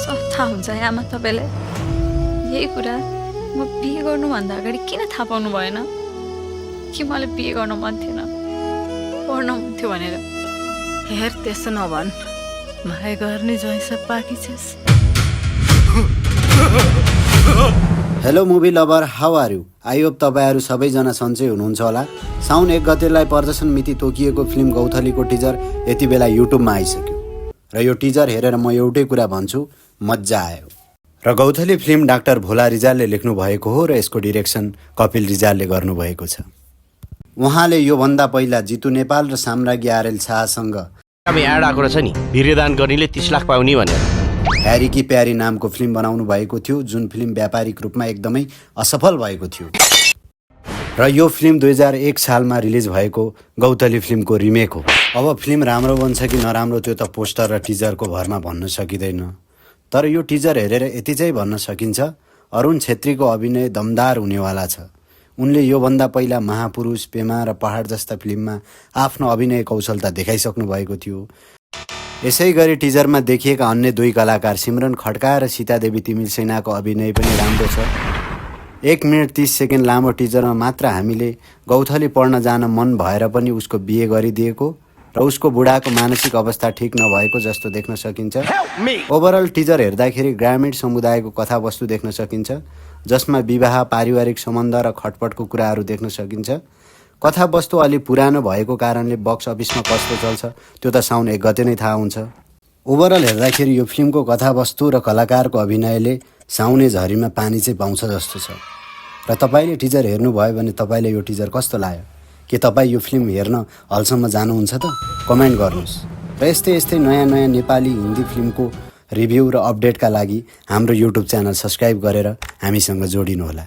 सब थाहा हुन्छ आमा तपाईँलाई। यही कुरा म बिहे गर्नुभन्दा अगाडि किन थाहा पाउनु भएन कि मलाई बिहे गर्न मन थिएन, पढ्न मन थियो भनेर। हेर त्यसो नभन्, माया गर्ने जैसा पाकी छस्। Hello movie lover, how are you? I hope तपाईँहरू सबैजना सन्चै हुनुहुन्छ होला। साउन 1 गतेलाई प्रदर्शन मिति तोकिएको फिल्म गौथलीको टिजर यति बेला युट्युबमा आइसक्यो र यो टिजर हेरेर म एउटै कुरा भन्छु, मजा आयो। र गौथली फिल्म डाक्टर भोला रिजालले लेख्नु भएको हो र यसको डिरेक्सन कपिल रिजालले गर्नुभएको छ। उहाँले योभन्दा पहिला जितु नेपाल र साम्राज्ञी आर्यल शाहसँग एड आएको रहेछ नि, वीर्यदान गर्नेले 30 लाख पाउने भनेर। प्यारी की प्यारी नामको फिल्म बनाउनु भएको थियो, जुन फिल्म व्यापारिक रूपमा एकदमै असफल भएको थियो र यो फिल्म 2001 सालमा रिलिज भएको गौथली फिल्मको रिमेक हो। अब फिल्म राम्रो बन्छ कि नराम्रो त्यो त पोस्टर र टिजरको भरमा भन्न सकिँदैन, तर यो टिजर हेरेर यति चाहिँ भन्न सकिन्छ, अरुण छेत्रीको अभिनय दमदार हुनेवाला छ। उनले योभन्दा पहिला महापुरुष, पेमा र पहाड जस्ता फिल्ममा आफ्नो अभिनय कौशलता देखाइसक्नु भएको थियो। यसै गरी टिजरमा देखिएका अन्य दुई कलाकार सिमरन खड्का र सीतादेवी तिमिल सेनाको अभिनय पनि राम्रो छ। 1 मिनट 30 सेकेन्ड लामो टिजरमा मात्र हामीले गौथली पढ्न जान मन भएर पनि उसको बिहे गरिदिएको र उसको बुढाको मानसिक अवस्था ठिक नभएको जस्तो देख्न सकिन्छ। ओभरअल टिजर हेर्दाखेरि ग्रामीण समुदायको कथावस्तु देख्न सकिन्छ, जसमा विवाह, पारिवारिक सम्बन्ध र खटपटको कुराहरू देख्न सकिन्छ। कथावस्तु अलि पुरानो भएको कारणले बक्स अफिसमा कस्तो चल्छ त्यो त साउन 1 गते नै थाहा हुन्छ। ओभरअल हेर्दाखेरि यो फिल्मको कथावस्तु र कलाकारको अभिनयले साउने झरीमा पानी चाहिँ पाउँछ जस्तो छ। र तपाईँले टिजर हेर्नुभयो भने तपाईँले यो टिजर कस्तो लाग्यो? के तपाईँ यो फिल्म हेर्न हलसम्म जानुहुन्छ त? कमेन्ट गर्नुहोस्। र यस्तै नयाँ नेपाली हिन्दी फिल्मको रिभ्यू र अपडेटका लागि हाम्रो युट्युब च्यानल सब्सक्राइब गरेर हामीसँग जोडिनुहोला।